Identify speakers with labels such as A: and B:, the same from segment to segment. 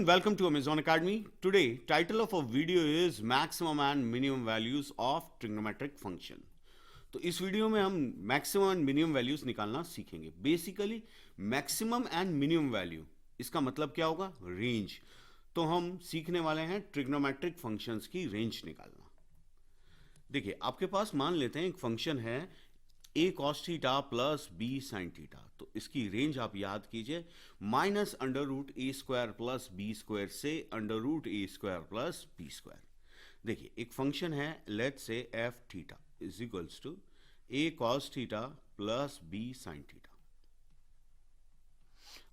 A: welcome to Amazon Academy. Today, title of our video is Maximum and Minimum Values of Trigonometric Function. तो इस video में हम maximum and minimum values निकालना सीखेंगे. Basically maximum and minimum value इसका मतलब क्या होगा? रेंज. तो हम सीखने वाले हैं ट्रिग्नोमेट्रिक फंक्शंस की रेंज निकालना. देखिए, आपके पास मान लेते हैं एक फंक्शन है a cos theta plus b sin theta. तो इसकी रेंज आप याद कीजिए, minus under root A square plus B square से under root A square plus B square. देखिए, एक फंक्शन है, let's say F theta is equals to A cos theta plus B sine theta.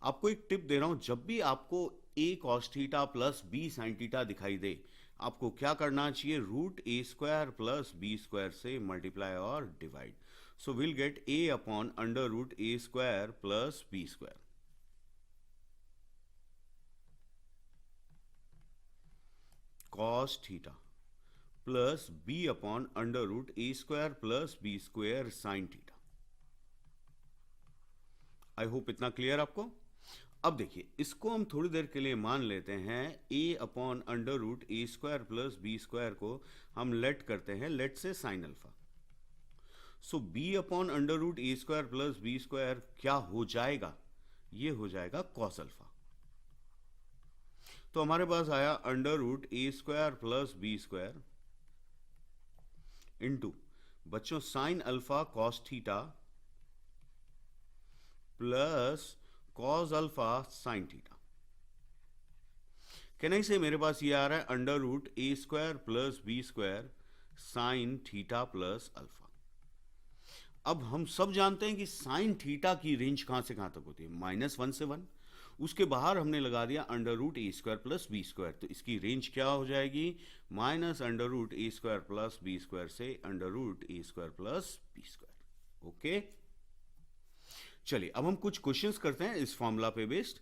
A: आपको एक tip दे रहा हूं, जब भी आपको A cos theta plus B sine theta दिखाई दे, आपको क्या करना चाहिए? Root A square plus B square से मल्टीप्लाई और divide. So we'll get a upon under root a square plus b square. Cos theta plus b upon under root a square plus b square sin theta. I hope इतना clear आपको. अब देखिए, इसको हम थोड़ी देर के लिए मान लेते हैं a upon under root A square plus B square को हम लेट करते हैं, लेट से sine alpha. So b upon under root A square plus B square क्या हो जाएगा? ये हो जाएगा कॉस अल्फा. तो हमारे पास आया under root A square plus B square into बच्चों sine alpha cos theta plus cos alpha sine theta. कहना से मेरे पास ये आ रहा है under root A square plus B square sine theta plus alpha. अब हम सब जानते हैं कि साइन थीटा की रेंज कहां से कहां तक होती है? -1 से 1. उसके बाहर हमने लगा दिया under root A square plus B square. तो इसकी रेंज क्या हो जाएगी? Minus under root A square plus B square से under root A square plus B square. Okay, चलिए अब हम कुछ क्वेश्चंस करते हैं इस फॉर्मूला पे बेस्ड.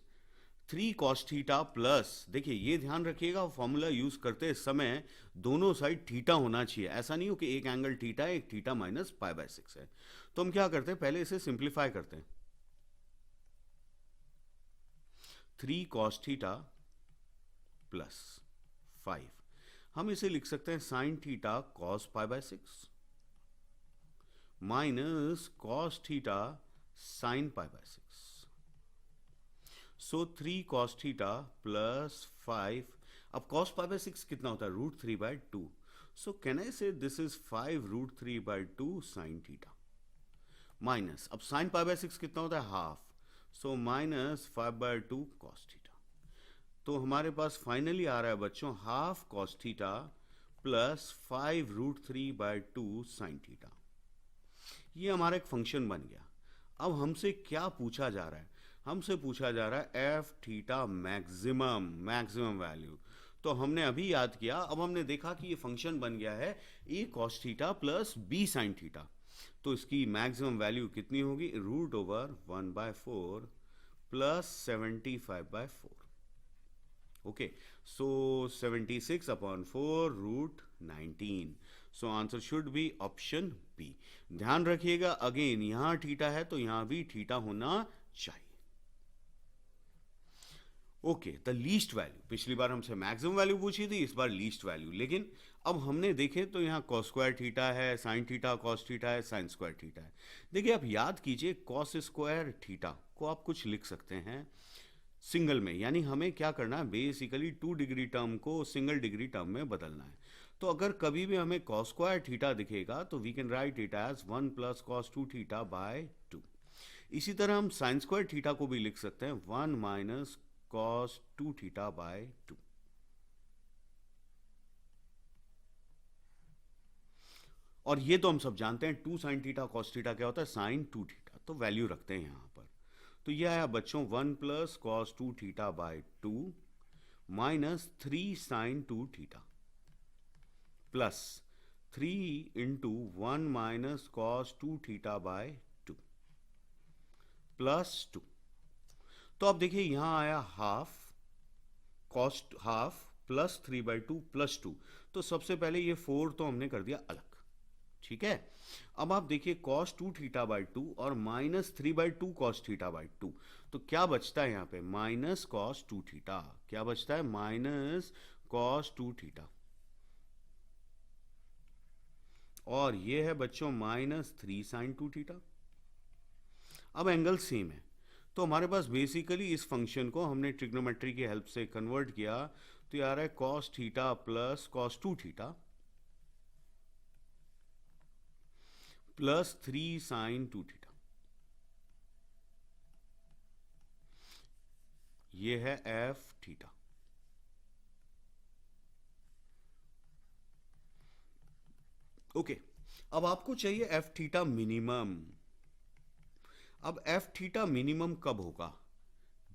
A: 3 cos थीटा प्लस, देखिए ये ध्यान रखिएगा, फॉर्मूला यूज करते समय दोनों साइड थीटा होना चाहिए. ऐसा नहीं हो कि एक एंगल थीटा है, एक थीटा माइनस π/6 है. तो हम क्या करते हैं, पहले इसे सिंप्लीफाई करते हैं. 3 cos थीटा प्लस 5, हम इसे लिख सकते हैं sine theta cos π/6 minus cos theta sine π/6. So 3 cos theta plus 5. अब cos π/6 कितना होता है? √3/2. सो कैन आई से this is 5 √3/2 sine theta minus, अब साइन π/6 कितना होता है? Half. So minus 5/2 cos theta. तो हमारे पास फाइनली आ रहा है बच्चों half cos theta plus 5 √3/2 sine theta. ये हमारा एक फंक्शन बन गया. अब हमसे क्या पूछा जा रहा है? हमसे पूछा जा रहा है एफ थीटा मैक्सिमम वैल्यू. तो हमने अभी याद किया, अब हमने देखा कि ये फंक्शन बन गया है A cos theta plus B sine theta. तो इसकी मैक्सिमम वैल्यू कितनी होगी? √1/4 plus 75/4. Okay, so 76/4 √19. So answer should be option B. ध्यान रखिएगा, अगेन यहां थीटा है तो यहां भी थीटा होना चाहिए. Okay, the least value. पिछली बार हमसे मैक्सिमम वैल्यू पूछी थी, इस बार लीस्ट वैल्यू. लेकिन अब हमने देखे तो यहाँ कॉस स्क्वायर थीटा है, साइन थीटा कॉस थीटा है, साइन स्क्वायर थीटा है. देखिए आप याद कीजिए, कॉस स्क्वायर थीटा को आप कुछ लिख सकते हैं सिंगल में, यानी हमें क्या करना है? बेसिकली 2 डिग्री टर्म को सिंगल डिग्री टर्म में बदलना है. तो अगर कभी भी हमें कॉस स्क्वायर थीटा दिखेगा तो we can write it as 1 plus cos 2 theta by 2. इसी तरह हम साइन स्क्वायर थीटा को भी लिख सकते हैं 1 माइनस cos 2 थीटा बाय 2. और ये तो हम सब जानते हैं 2 साइन थीटा cos थीटा क्या होता है? Sign 2 theta. तो वैल्यू रखते हैं यहां पर. तो ये आया बच्चों 1 plus cos 2 theta by 2 minus 3 sine 2 theta plus 3 into 1 minus cos 2 theta by 2 plus 2. तो अब देखिए यहां आया half cos half plus 3/2 plus 2. तो सबसे पहले ये 4 तो हमने कर दिया अलग, ठीक है। अब आप देखिए cos 2 थीटा बाई 2 और -3/2 cos थीटा बाई 2, तो क्या बचता है यहाँ पे माइनस cos 2 थीटा, क्या बचता है माइनस cos 2 थीटा, और ये है बच्चों -3 sin 2 थीटा। अब एंगल सेम है, तो हमारे पास बेसिकली इस फंक्शन को हमने ट्रिग्नोमेट्री की हेल्प से कन्वर्ट किया, तो ये आ रहा है cos theta plus cos 2 theta plus 3 sin 2 theta, ये है f थीटा। ओके, अब आपको चाहिए f थीटा मिनिमम। अब f थीटा मिनिमम कब होगा,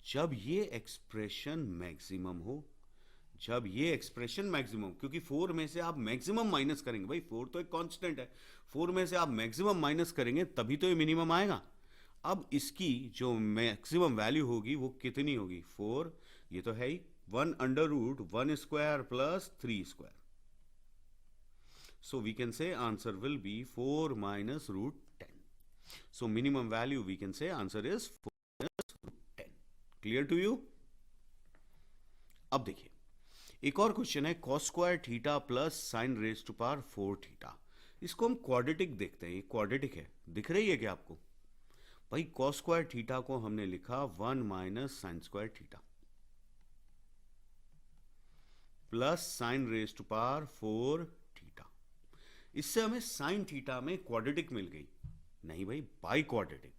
A: जब ये एक्सप्रेशन मैक्सिमम हो, जब ये एक्सप्रेशन मैक्सिमम, क्योंकि 4 में से आप मैक्सिमम माइनस करेंगे, भाई 4 तो एक कांस्टेंट है, 4 में से आप मैक्सिमम माइनस करेंगे तभी तो ये मिनिमम आएगा। अब इसकी जो मैक्सिमम वैल्यू होगी वो कितनी होगी, 4, ये तो है ही 1/√1² plus 3 square, so we can say answer will be 4 minus root 10. So minimum value we can say answer is 4 minus root 10. Clear to you? अब देखिए एक और क्वेश्चन है cos square theta plus sine raise to power 4 theta. इसको हम quadratic देखते हैं, ये क्वाड्रेटिक है, दिख रही है क्या आपको? भाई cos स्क्वायर थीटा को हमने लिखा 1 minus sine square theta plus sine raise to power 4 theta. इससे हमें साइन थीटा में क्वाड्रेटिक मिल गई, नहीं भाई बाई क्वाड्रेटिक।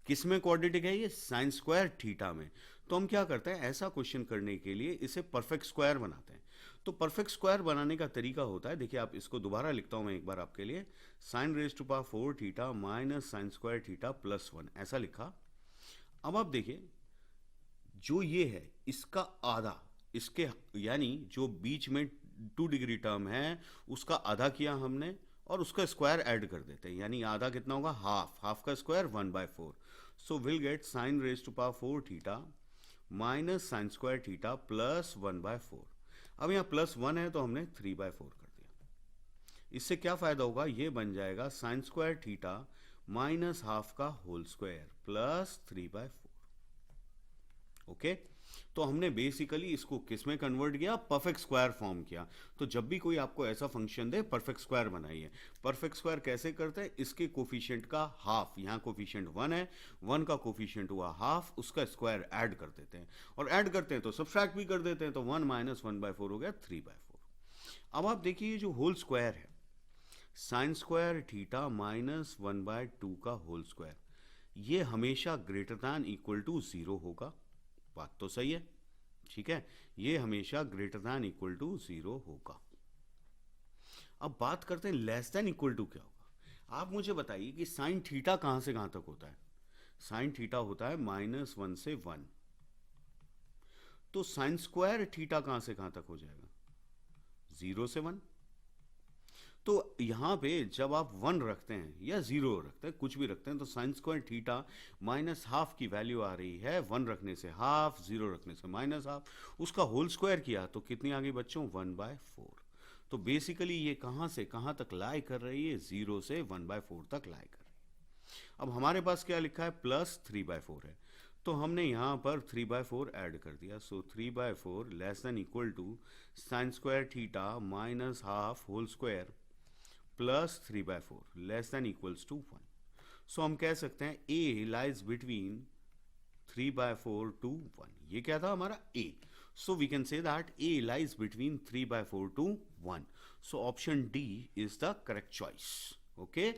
A: किस में क्वाड्रेटिक है ये, साइन स्क्वायर थीटा में। तो हम क्या करते हैं, ऐसा क्वेश्चन करने के लिए इसे परफेक्ट स्क्वायर बनाते हैं। तो परफेक्ट स्क्वायर बनाने का तरीका होता है, देखिए आप इसको दोबारा लिखता हूं मैं एक बार आपके लिए, sine raise to power 4 theta minus sine square theta plus 1, ऐसा लिखा। अब आप देखिए जो ये है इसका आधा, इसके यानी जो बीच में 2 डिग्री टर्म है उसका आधा किया हमने, और उसका स्क्वायर ऐड कर देते हैं, यानी आधा कितना होगा, हाफ, हाफ का square 1/4। So will get sine raise to power 4 theta minus sine square theta plus 1/4। अब यहाँ प्लस 1 है तो हमने 3/4 कर दिया। इससे क्या फायदा होगा, ये बन जाएगा sign square theta minus half का होल स्क्वायर प्लस 3/4। ओके, तो हमने बेसिकली इसको किस में कन्वर्ट किया, परफेक्ट स्क्वायर फॉर्म किया। तो जब भी कोई आपको ऐसा फंक्शन दे परफेक्ट स्क्वायर बनाइए। परफेक्ट स्क्वायर कैसे करते हैं, इसके कोफिशिएंट का हाफ, यहाँ कोफिशिएंट 1 है, 1 का कोफिशिएंट हुआ हाफ, उसका स्क्वायर ऐड कर देते हैं, और ऐड करते हैं तो सब्सट्रैक्ट भी कर देते हैं, तो 1 माइनस 1/4 हो गया 3/4। अब आप देखिए जो होल स्क्वायर है, साइन स्क्वायर थीटा माइनस 1/2 का होल स्क्वायर, ये हमेशा ग्रेटर दैन इक्वल टू 0 होगा। बात तो सही है, ठीक है, ये हमेशा ग्रेटर दैन इक्वल टू 0 होगा। अब बात करते हैं लेस दैन इक्वल टू क्या होगा। आप मुझे बताइए कि साइन थीटा कहां से कहां तक होता है, साइन थीटा होता है -1 से 1, तो साइन स्क्वायर थीटा कहां से कहां तक हो जाएगा, 0 से 1। तो यहाँ पे जब आप 1 रखते हैं या 0 रखते हैं, कुछ भी रखते हैं, तो sign square theta minus half की वैल्यू आ रही है 1 रखने से हाफ, 0 रखने से माइनस हाफ, उसका होल स्क्वायर किया तो कितनी आ गई बच्चों, 1/4। तो बेसिकली ये कहाँ से कहाँ तक लाई कर रही है, 0 से 1/4 तक लाई कर रही है। अब हमारे पास क्या लिखा है, प्लस 3/4 है, तो हमने यहाँ पर 3/4 ऐड कर दिया। So 3/4 less than equal to sine square theta minus half whole square plus 3/4 less than equals to 1। So हम कह सकते हैं ए लाइज बिटवीन 3/4 टू 1। ये क्या था हमारा A, so we can say that A lies between 3/4 to 1। So option D is the correct choice. Okay,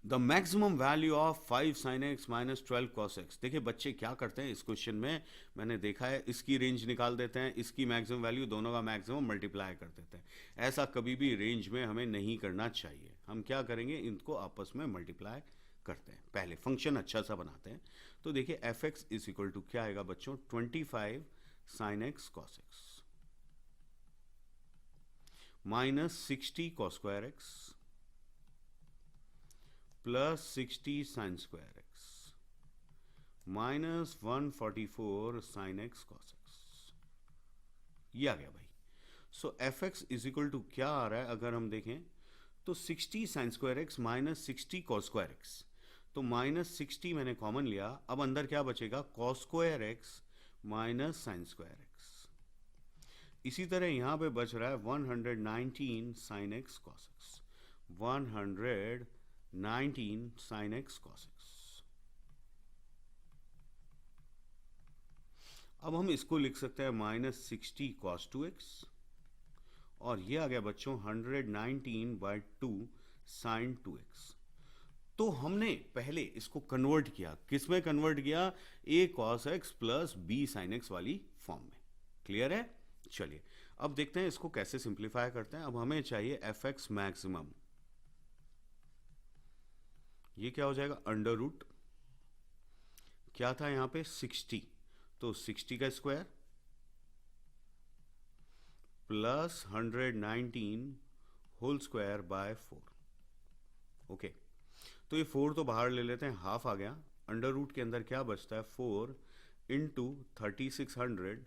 A: the maximum value of 5 sin x minus 12 cos x। देखिए बच्चे क्या करते हैं इस क्वेश्चन में, मैंने देखा है, इसकी रेंज निकाल देते हैं, इसकी मैक्सिमम वैल्यू, दोनों का मैक्सिमम मल्टीप्लाई कर देते हैं। ऐसा कभी भी रेंज में हमें नहीं करना चाहिए। हम क्या करेंगे, इनको आपस में मल्टीप्लाई करते हैं, पहले फंक्शन अच्छा सा बनाते हैं। तो देखिए F X is equal to क्या आएगा बच्चों, 25 sin x cos x minus 60 cos square x plus 60 sine square X minus 144 sine X cos X, ये आ गया भाई। So F X is equal to क्या आ रहा है, अगर हम देखें तो 60 sine square X minus 60 cos square X, तो माइनस 60 मैंने कॉमन लिया, अब अंदर क्या बचेगा, cos square X minus sine square x. इसी तरह यहां पे बच रहा है 119 sign X cos x, 119 sign X cos x. अब हम इसको लिख सकते हैं माइनस 60 कॉस 2x, और ये आ गया बच्चों 119/2 साइन 2x। तो हमने पहले इसको कन्वर्ट किया, किस में कन्वर्ट किया, a cos x plus b sin x वाली फॉर्म में। क्लियर है? चलिए अब देखते हैं इसको कैसे सिंप्लीफाई करते हैं। अब हमें चाहिए fx मैक्सिमम, ये क्या हो जाएगा, अंडर रूट, क्या था यहां पे 60, तो 60 का square plus 119 whole square by 4। Okay, तो ये 4 तो बाहर ले लेते हैं, हाफ आ गया, अंडर रूट के अंदर क्या बचता है 4 इंटू 3600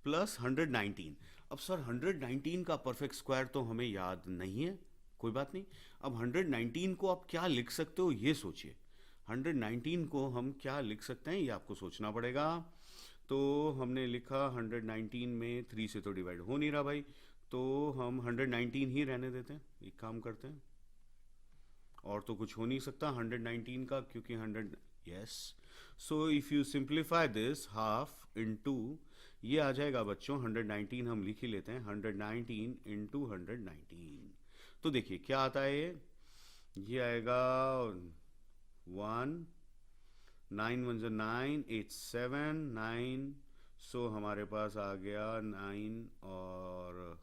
A: प्लस 119। अब सर 119 का परफेक्ट स्क्वायर तो हमें याद नहीं है, कोई बात नहीं। अब 119 को आप क्या लिख सकते हो ये सोचिए, 119 को हम क्या लिख सकते हैं ये आपको सोचना पड़ेगा। तो हमने लिखा 119 में 3 से तो डिवाइड हो नहीं रहा भाई, तो हम 119 ही रहने देते हैं, एक काम करते हैं, और तो कुछ हो नहीं सकता 119 का, क्योंकि 100, yes. So if you simplify this half into, ये आ जाएगा बच्चों 119 हम लिख ही लेते हैं, 119 इंटू 119। तो देखिए क्या आता है, ये आएगा 1 9 1 9 8 7 9, सो हमारे पास आ गया 9 और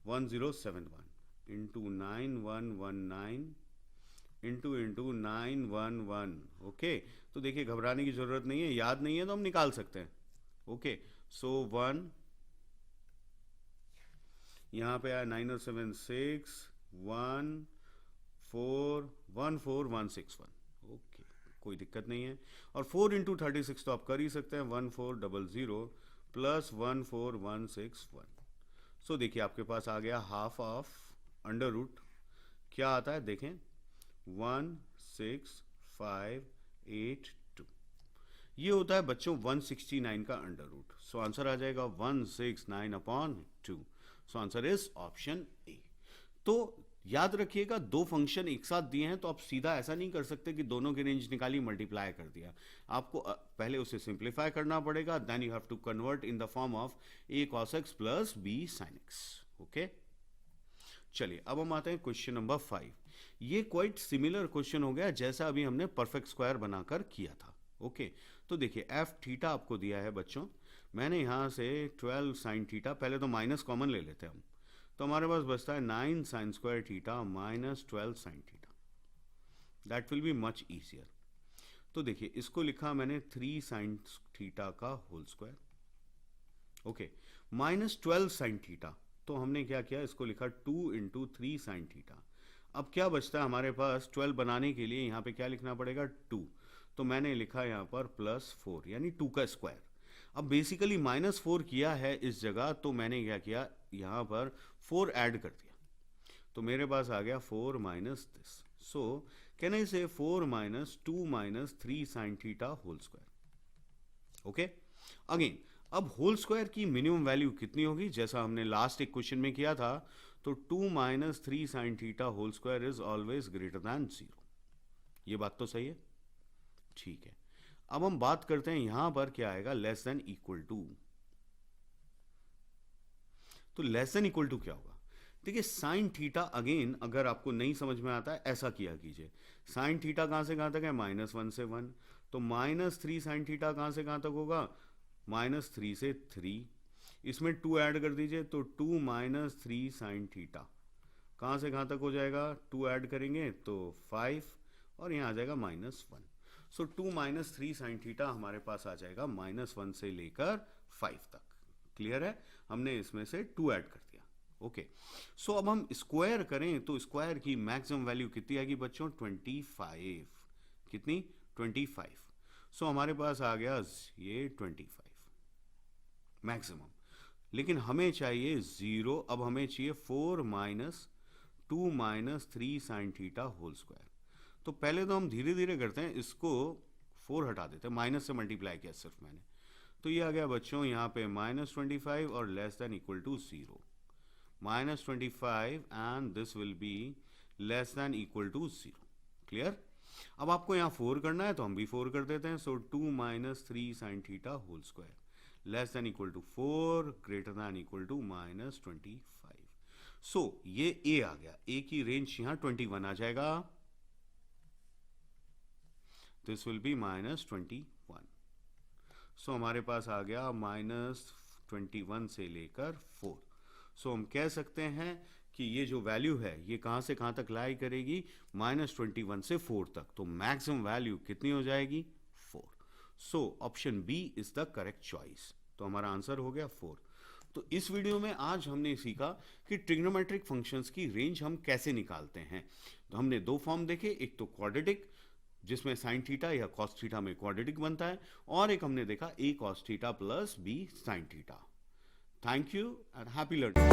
A: 1071 इंटू 9119 इंटू 911। ओके, तो देखिए घबराने की जरूरत नहीं है, याद नहीं है तो हम निकाल सकते हैं। ओके, सो 1 यहां पे आया 9 और 7 6 1 4 1 4 161। ओके, कोई दिक्कत नहीं है, और 4 इंटू 36 तो आप कर ही सकते हैं, 1400 प्लस 14161। सो देखिए आपके पास आ गया हाफ ऑफ अंडर रूट, क्या आता है देखें 16582, ये होता है बच्चों 169 का अंडर रूट। सो आंसर आ जाएगा 169/2। So answer is option A. तो याद रखिएगा, दो फंक्शन एक साथ दिए हैं तो आप सीधा ऐसा नहीं कर सकते कि दोनों की रेंज निकाली मल्टीप्लाई कर दिया, आपको पहले उसे सिंप्लीफाई करना पड़ेगा, then you have to convert in the form of a cos x plus b sin x। Okay, चलिए अब हम आते हैं क्वेश्चन नंबर 5। ये क्वाइट सिमिलर क्वेश्चन हो गया जैसा अभी हमने परफेक्ट स्क्वायर बनाकर किया था। ओके, तो देखिए एफ थीटा आपको दिया है बच्चों, मैंने यहां से 12 साइन थीटा, पहले तो माइनस कॉमन ले लेते हैं हम, तो हमारे पास बचता है 9 sine square theta minus 12 sine theta, that will be much easier. तो देखिए इसको लिखा मैंने 3 साइन थीटा का whole square, okay, minus 12 sine theta, तो हमने क्या किया, इसको लिखा 2 इंटू 3 साइन थीटा। अब क्या बचता है हमारे पास, 12 बनाने के लिए यहाँ पे क्या लिखना पड़ेगा 2, तो मैंने लिखा यहाँ पर प्लस 4 यानी 2 का स्क्वायर। अब बेसिकली -4 किया है इस जगह, तो मैंने क्या किया यहाँ पर 4 ऐड कर दिया, तो मेरे पास आ गया 4 minus this. So can I say 4 minus 2 minus 3 sine theta whole square. Okay, again अब होल स्क्वायर की मिनिमम वैल्यू कितनी होगी, जैसा हमने लास्ट एक क्वेश्चन में किया था, तो 2 minus 3 sine theta whole square is always greater than 0। ये बात तो सही है, ठीक है। अब हम बात करते हैं यहां पर क्या आएगा, लेस देन इक्वल टू। तो लेस देन इक्वल टू क्या होगा, देखिए साइन थीटा, अगेन अगर आपको नहीं समझ में आता है ऐसा किया कीजिए, साइन थीटा कहां से कहां तक है, -1 से 1, तो -3 साइन थीटा कहां से कहां तक होगा, -3 से 3, इसमें 2 ऐड कर दीजिए, तो 2 माइनस 3 साइन थीटा कहां से कहां तक हो जाएगा, 2 ऐड करेंगे तो 5, और यहां आ जाएगा -1। सो 2 माइनस 3 साइन थीटा हमारे पास आ जाएगा -1 से लेकर 5 तक। क्लियर है, हमने इसमें से 2 ऐड कर दिया। ओके, सो अब हम स्क्वायर करें तो स्क्वायर की मैक्सिमम वैल्यू कितनी आएगी बच्चों, 25। कितनी, 25। सो हमारे पास आ गया ये 25 मैक्सिमम, लेकिन हमें चाहिए 0। अब हमें चाहिए 4 minus 2 minus 3 sine theta whole square. तो पहले तो हम धीरे धीरे करते हैं, इसको 4 हटा देते हैं, माइनस से मल्टीप्लाई किया सिर्फ मैंने, तो ये आ गया बच्चों यहाँ पे -25 और less than equal to 0, -25 and this will be less than equal to 0। Clear? अब आपको यहाँ 4 करना है तो हम भी 4 कर देते हैं। So 2 minus 3 sine theta whole square less than equal to 4 greater than equal to -25। So ये a आ गया, a की रेंज यहाँ 21 आ जाएगा, दिस विल बी -21। सो हमारे पास आ गया -21 से लेकर 4। सो हम कह सकते हैं कि ये जो वैल्यू है ये कहाँ से कहाँ तक लाई करेगी, -21 से 4 तक। तो मैक्सिमम वैल्यू कितनी हो जाएगी, 4। So option B is the correct choice. तो हमारा आंसर हो गया 4। तो इस वीडियो में आज हमने सीखा कि ट्रिग्नोमेट्रिक फंक्शंस की रेंज हम कैसे निकालते हैं। तो हमने 2 फॉर्म देखे, एक तो क्वाड्रेटिक जिसमें साइन थीटा या कॉस थीटा में क्वाड्रेटिक बनता है, और एक हमने देखा a cos theta plus b sine theta. Thank you and happy learning.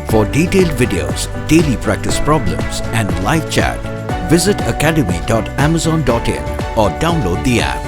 B: For detailed videos, daily practice problems and live chat, visit academy.amazon.in or download the app.